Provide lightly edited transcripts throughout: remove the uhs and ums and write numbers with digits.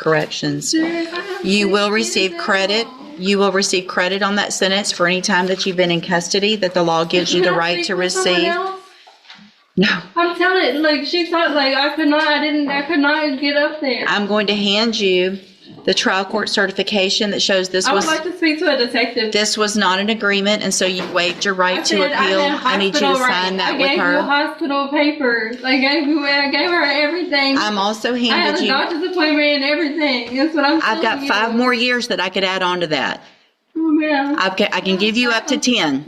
Corrections. You will receive credit. You will receive credit on that sentence for any time that you've been in custody that the law gives you the right to receive. No. I'm telling it, like, she thought, like, I could not get up there. I'm going to hand you the trial court certification that shows this I would was, like to speak to a detective. this was not an agreement, and so you waived your right to appeal. I need you to sign that with I gave you her. hospital papers. I gave her everything. I'm also I had handed a you, doctor's appointment and everything. That's what I'm saying. I've got 5 more years that I could add on to that. Oh, man. I can give you up to 10.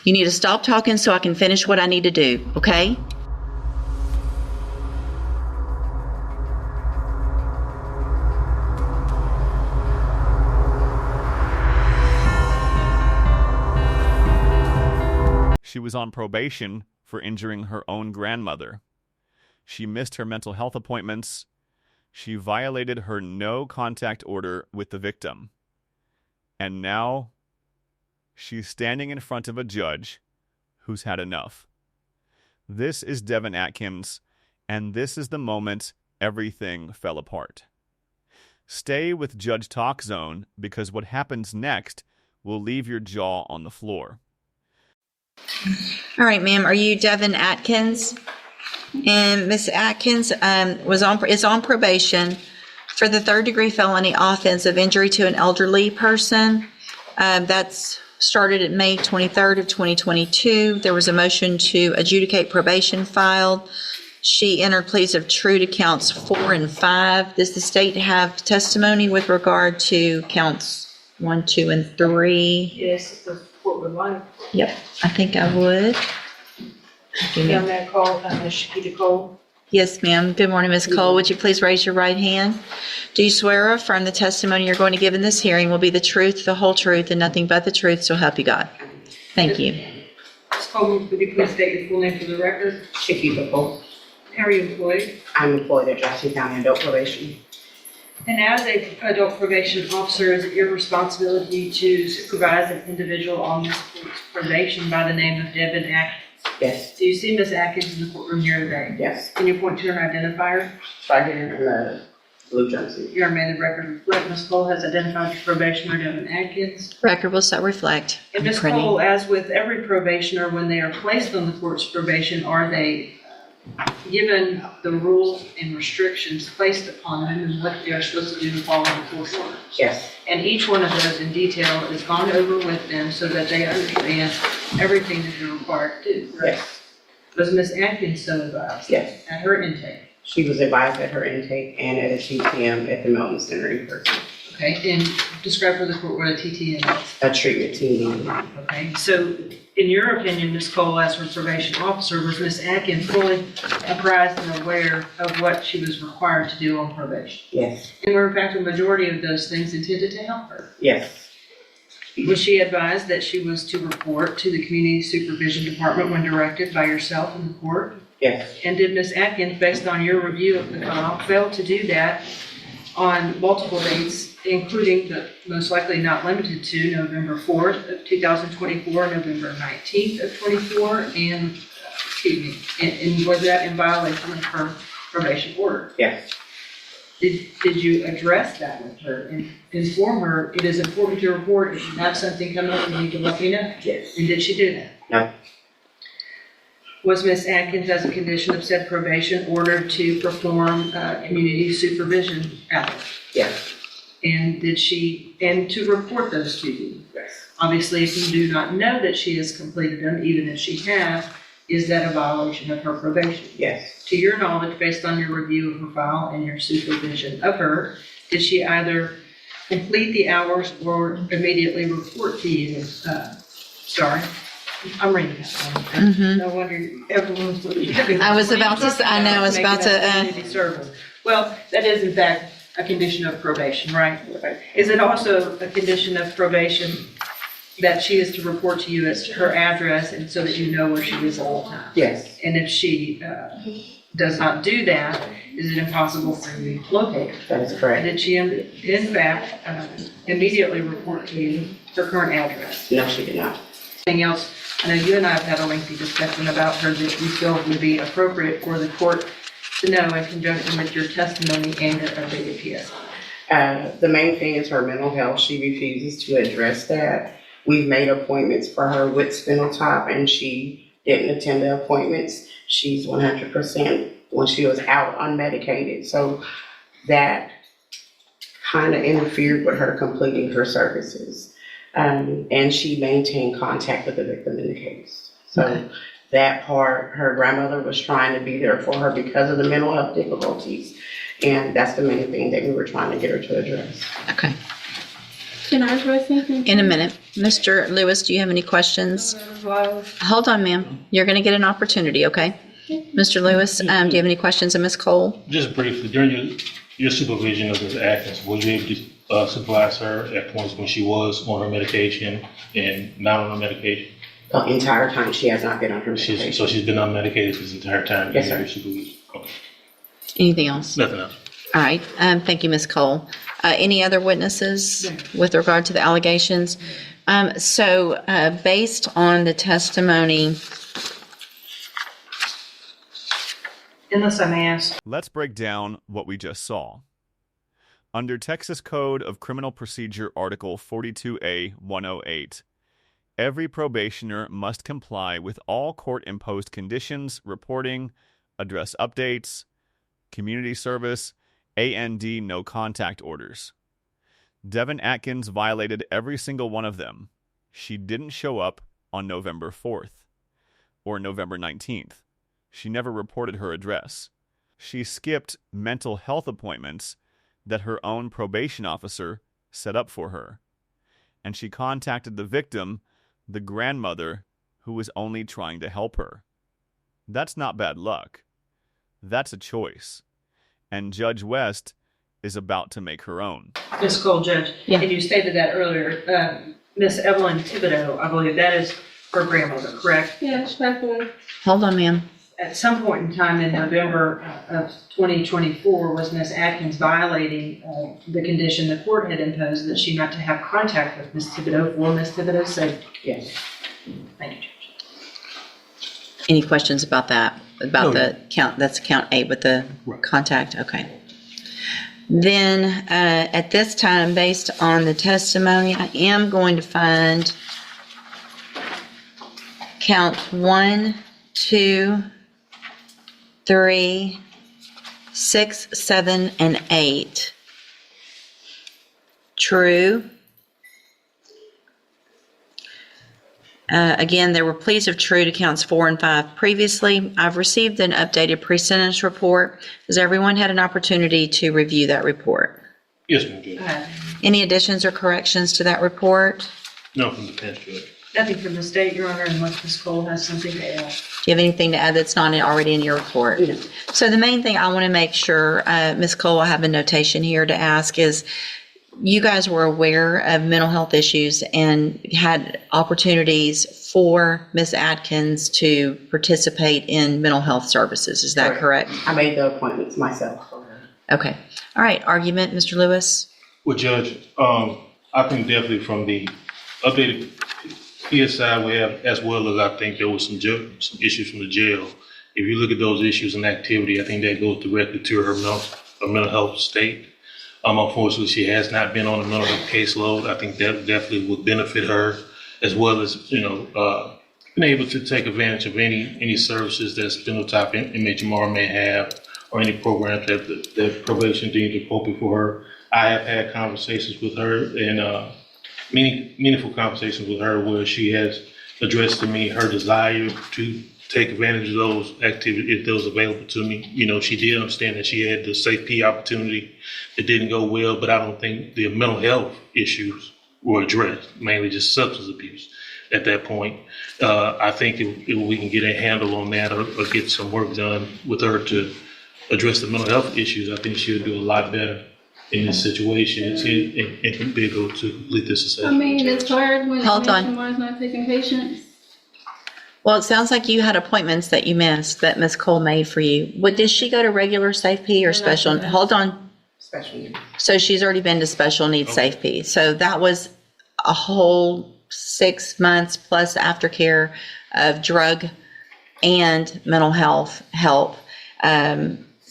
You need to stop talking so I can finish what I need to do, okay? She was on probation for injuring her own grandmother. She missed her mental health appointments. She violated her no contact order with the victim. And now she's standing in front of a judge who's had enough. This is Devon Atkins, and this is the moment everything fell apart. Stay with Judge Talk Zone because what happens next will leave your jaw on the floor. All right, ma'am, are you Devon Atkins? And Miss Atkins is on probation for the 3rd-degree felony offense of injury to an elderly person. That's started at May 23rd of 2022. There was a motion to adjudicate probation filed. She entered pleas of true to counts 4 and 5. Does the state have testimony with regard to counts 1, 2, and 3? Yes, the court would like. Yep, I think I would. On that call, Ms. Shakita Cole. Yes, ma'am. Good morning, Ms. Cole. Would you please raise your right hand? Do you swear or affirm the testimony you're going to give in this hearing will be the truth, the whole truth, and nothing but the truth, so help you God? Thank you. Ms. Cole, would you please state your full name for the record? Shakita Cole. How are you employed? I'm employed at Jackson County Adult Probation. And as an adult probation officer, is it your responsibility to supervise an individual on this court's probation by the name of Devon Atkins? Yes. Do you see Ms. Atkins in the courtroom here today? Yes. Can you point to her identifier? Right here in the blue jumpsuit. Your may the record reflect Ms. Cole has identified your probationer, Devon Atkins. Record will so reflect. And Ms. Printing. Cole, as with every probationer, when they are placed on the court's probation, are they given the rules and restrictions placed upon them and what they're supposed to do to follow the court order? Yes. And each one of those in detail is gone over with them so that they understand everything that they're required to do. Correct? Yes. Was Ms. Atkins so advised? Yes. At her intake? She was advised at her intake and at a TTM at the Melton Center in person. Okay, and describe for the court what a TTM is. A treatment team. Okay, so in your opinion, Ms. Cole, as her probation officer, was Ms. Atkins fully apprised and aware of what she was required to do on probation? Yes. And were in fact a majority of those things intended to help her? Yes. Was she advised that she was to report to the Community Supervision Department when directed by yourself and the court? Yes. And did Ms. Atkins, based on your review of the file, fail to do that on multiple dates, including but most likely not limited to November 4th of 2024, November 19th of 24, and, and was that in violation of her probation order? Yes. Did you address that with her and inform her, it is important to report if you have something coming up, you need to let me know? Yes. And did she do that? No. Was Ms. Atkins, as a condition of said probation, ordered to perform community supervision hours? Yes. And to report those to you? Yes. Obviously, if you do not know that she has completed them, even if she has, is that a violation of her probation? Yes. To your knowledge, based on your review of her file and your supervision of her, did she either complete the hours or immediately report to you? Sorry, I'm reading that one. Mhm. No wonder everyone's looking at me. I was about to say- I know, I was about to, Community service. Well, that is in fact a condition of probation, right? Is it also a condition of probation that she is to report to you as her address and so that you know where she is at all times? Yes. And if she does not do that, is it impossible for you to locate her? That is correct. Did she in fact immediately report to you her current address? No, she did not. Anything else? I know you and I have had a lengthy discussion about her that you feel would be appropriate for the court to know in conjunction with your testimony and your updated PSI? The main thing is her mental health. She refuses to address that. We've made appointments for her with Spinal Tap, and she didn't attend the appointments. She's 100% when she was out unmedicated. So that kind of interfered with her completing her services. And she maintained contact with the victim in the case. So that part, her grandmother was trying to be there for her because of the mental health difficulties. And that's the main thing that we were trying to get her to address. Okay. Can I address anything? In a minute. Mr. Lewis, do you have any questions? Hold on, ma'am. You're going to get an opportunity, okay? Mr. Lewis, do you have any questions of Miss Cole? Just briefly, during your supervision of Ms. Atkins, were you able to supervise her at points when she was on her medication and not on her medication? The entire time she has not been on her medication. So she's been unmedicated this entire time? Yes, sir. Your supervision? Okay. Anything else? Nothing else. All right. Thank you, Ms. Cole. Any other witnesses with regard to the allegations? So based on the testimony, Unless I may ask, Let's break down what we just saw. Under Texas Code of Criminal Procedure Article 42A 108, every probationer must comply with all court-imposed conditions, reporting, address updates, community service, A&D no contact orders. Devon Atkins violated every single one of them. She didn't show up on November 4th or November 19th. She never reported her address. She skipped mental health appointments that her own probation officer set up for her. And she contacted the victim, the grandmother, who was only trying to help her. That's not bad luck. That's a choice. And Judge West is about to make her own. Ms. Cole, Judge, Yeah. and you stated that earlier, Miss Evelyn Thibodeau, I believe that is her grandmother, correct? Yeah, respectfully. hold on, ma'am. At some point in time in November of 2024, was Miss Atkins violating the condition the court had imposed that she not to have contact with Miss Thibodeau for Miss Thibodeau's safety? Yes. Thank you, Judge. Any questions about that? About No. the count, that's count 8 with the Right. contact? Okay. Then at this time, based on the testimony, I am going to find count 1, 2, 3, 6, 7, and 8 true. Again, there were pleas of true to counts 4 and 5 previously. I've received an updated pre-sentence report. Has everyone had an opportunity to review that report? Yes, ma'am, Judge. Any additions or corrections to that report? No, from the bench, Judge. Nothing from the state, Your Honor, unless Ms. Cole has something to add. Do you have anything to add that's not already in your report? No. So the main thing I want to make sure, Ms. Cole, I have a notation here to ask is, you guys were aware of mental health issues and had opportunities for Ms. Atkins to participate in mental health services. Is that correct? I made the appointments myself for her. Okay. All right. Argument, Mr. Lewis? Well, Judge, I think definitely from the updated PSI we have, as well as I think there was some issues from the jail. If you look at those issues and activity, I think that goes directly to her mental health state. Unfortunately, she has not been on a mental health caseload. I think that definitely would benefit her, as well as, being able to take advantage of any services that Spinal Tap MHMR may have, or any programs that probation deems appropriate for her. I have had conversations with her, and meaningful conversations with her, where she has addressed to me her desire to take advantage of those activities if those available to me. She did understand that she had the safety opportunity. It didn't go well, but I don't think the mental health issues were addressed, mainly just substance abuse at that point. I think if we can get a handle on that, or get some work done with her to address the mental health issues, I think she'll do a lot better in this situation and can be able to complete this I assessment. mean, it's hard when Hold on. someone's not taking patients. Well, it sounds like you had appointments that you missed that Ms. Cole made for you. Did she go to regular Safe P or special? Hold on. Special needs. So she's already been to special needs Okay. Safe P. So that was a whole 6 months plus aftercare of drug and mental health help.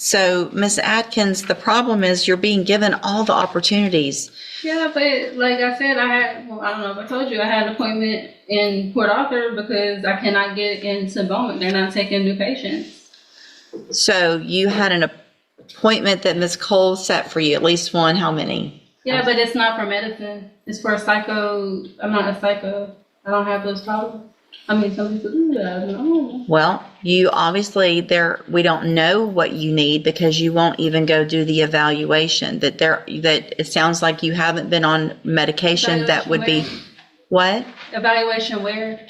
So, Miss Atkins, the problem is you're being given all the opportunities. Yeah, but like I said, I don't know if I told you, I had an appointment in Port Arthur because I cannot get into Bowman. They're not taking new patients. So you had an appointment that Miss Cole set for you, at least one, how many? Yeah, but it's not for medicine. It's for psycho. I'm not a psycho. I don't have those problems. I mean, some people do that. I don't know. Well, you obviously we don't know what you need because you won't even go do the evaluation. That it sounds like you haven't been on medication that would be what? Evaluation where?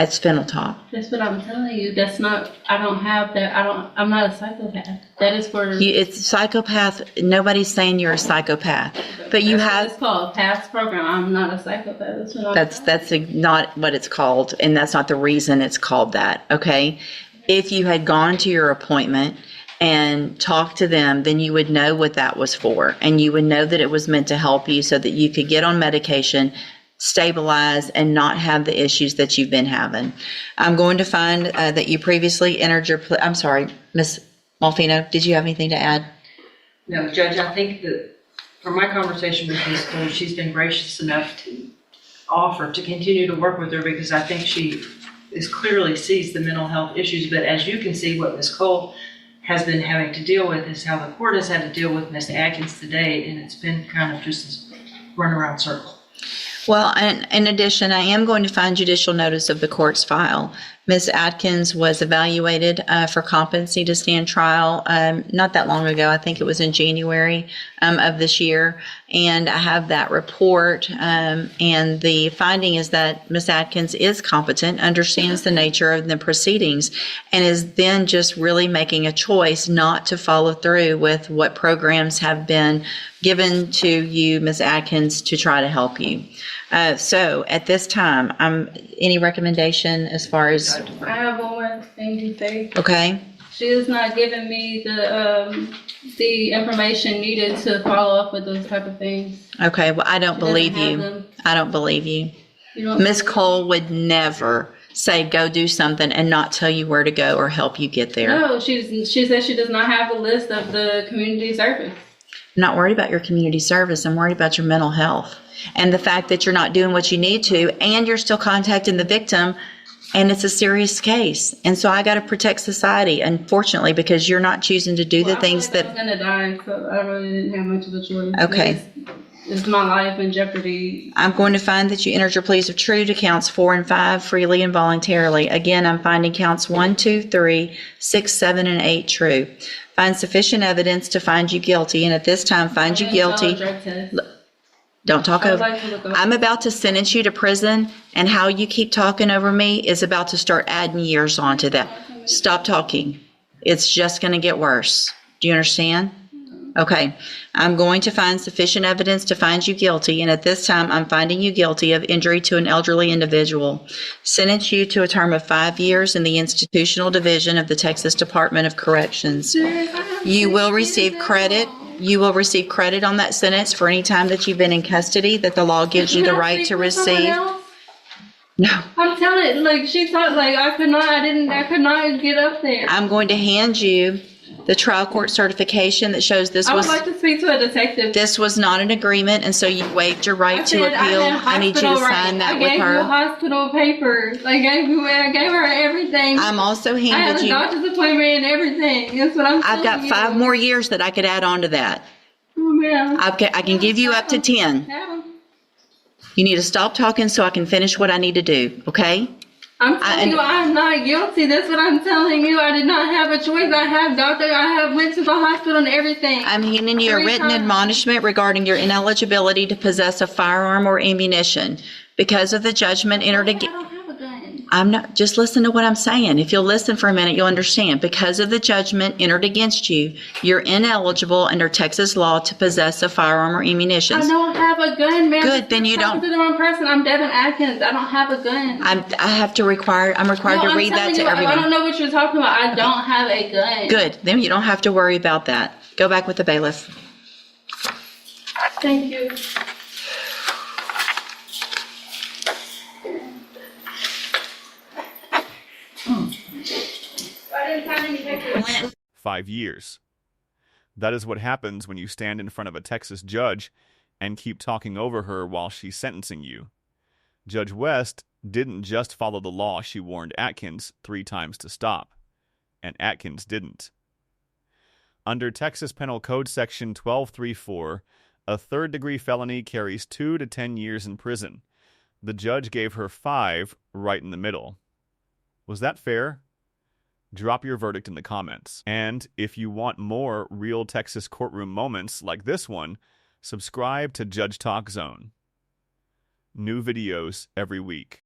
At Spinal Top. That's what I'm telling you. That's not, I don't have that. I'm not a psychopath. That is for. It's psychopath. Nobody's saying you're a psychopath, but you That's have. what it's called past program. I'm not a psychopath. That's what I'm saying. That's not what it's called, and that's not the reason it's called that. Okay, if you had gone to your appointment and talked to them, then you would know what that was for, and you would know that it was meant to help you so that you could get on medication, stabilize, and not have the issues that you've been having. I'm going to find that you previously entered your. I'm sorry, Miss Malfino. Did you have anything to add? No, Judge, I think that from my conversation with Ms. Cole, she's been gracious enough to offer to continue to work with her because I think she clearly sees the mental health issues. But as you can see, what Ms. Cole has been having to deal with is how the court has had to deal with Ms. Atkins today, and it's been kind of just this runaround circle. Well, and in addition, I am going to find judicial notice of the court's file. Ms. Atkins was evaluated for competency to stand trial not that long ago. I think it was in January of this year. And I have that report. And the finding is that Ms. Atkins is competent, understands the nature of the proceedings, and is then just really making a choice not to follow through with what programs have been given to you, Ms. Atkins, to try to help you. So at this time, any recommendation as far as, I have one more thing to say. okay? She is not giving me the information needed to follow up with those type of things. Okay, well, I don't She believe doesn't you. have them. I don't believe you. You don't Miss believe- Cole would never say, go do something and not tell you where to go or help you get there. No, she says she does not have a list of the community service. I'm not worried about your community service. I'm worried about your mental health and the fact that you're not doing what you need to, and you're still contacting the victim, and it's a serious case. And so I got to protect society, unfortunately, because you're not choosing to do the things I that. was gonna die, so I really didn't have much of a choice. Okay. It's my life in jeopardy. I'm going to find that you entered your pleas of true to counts 4 and 5 freely and voluntarily. Again, I'm finding counts 1, 2, 3, 6, 7, and 8 true. Find sufficient evidence to find you guilty, and at this time, find you guilty. Drug test. Don't talk I would over. like to look up. I'm about to sentence you to prison, and how you keep talking over me is about to start adding years onto that. Stop talking. It's just going to get worse. Do you understand? Okay. I'm going to find sufficient evidence to find you guilty, and at this time, I'm finding you guilty of injury to an elderly individual. Sentence you to a term of 5 years in the institutional division of the Texas Department of Corrections. You will receive credit. You will receive credit on that sentence for any time that you've been in custody that the law gives you the right to receive. No, I'm telling you, like she thought, like I could not get up there. I'm going to hand you the trial court certification that shows I would like to speak to a detective. this was not an agreement, and so you waived your right to said appeal. I need you to sign that with I gave you her. hospital papers. I gave her everything. I'm also I had handed a you. doctor's appointment and everything. That's what I'm I've got telling 5 you. more years that I could add on to that. Oh, man. I can give you up to 10. Yeah. You need to stop talking so I can finish what I need to do, okay? I'm telling you, I'm not guilty. That's what I'm telling you. I did not have a choice. I went to the hospital and everything. I'm handing you a 3 written times. admonishment regarding your ineligibility to possess a firearm or ammunition. Because of the judgment entered I against. don't have a gun. I'm not, just listen to what I'm saying. If you'll listen for a minute, you'll understand. Because of the judgment entered against you, you're ineligible under Texas law to possess a firearm or ammunition. I don't have a gun, man. Good, then you I'm talking don't- to the wrong person. I'm Devon Atkins. I don't have a gun. I'm required No, to I'm read that telling to you, I everyone. don't know what you're talking about. I don't have a gun. Good, then you don't have to worry about that. Go back with the bailiff. Thank you. I didn't sign any papers. 5 years. That is what happens when you stand in front of a Texas judge and keep talking over her while she's sentencing you. Judge West didn't just follow the law, she warned Atkins 3 times to stop, and Atkins didn't. Under Texas Penal Code Section 1234, a third-degree felony carries 2 to 10 years in prison. The judge gave her 5, right in the middle. Was that fair? Drop your verdict in the comments. And if you want more real Texas courtroom moments like this one, subscribe to Judge Talk Zone. New videos every week.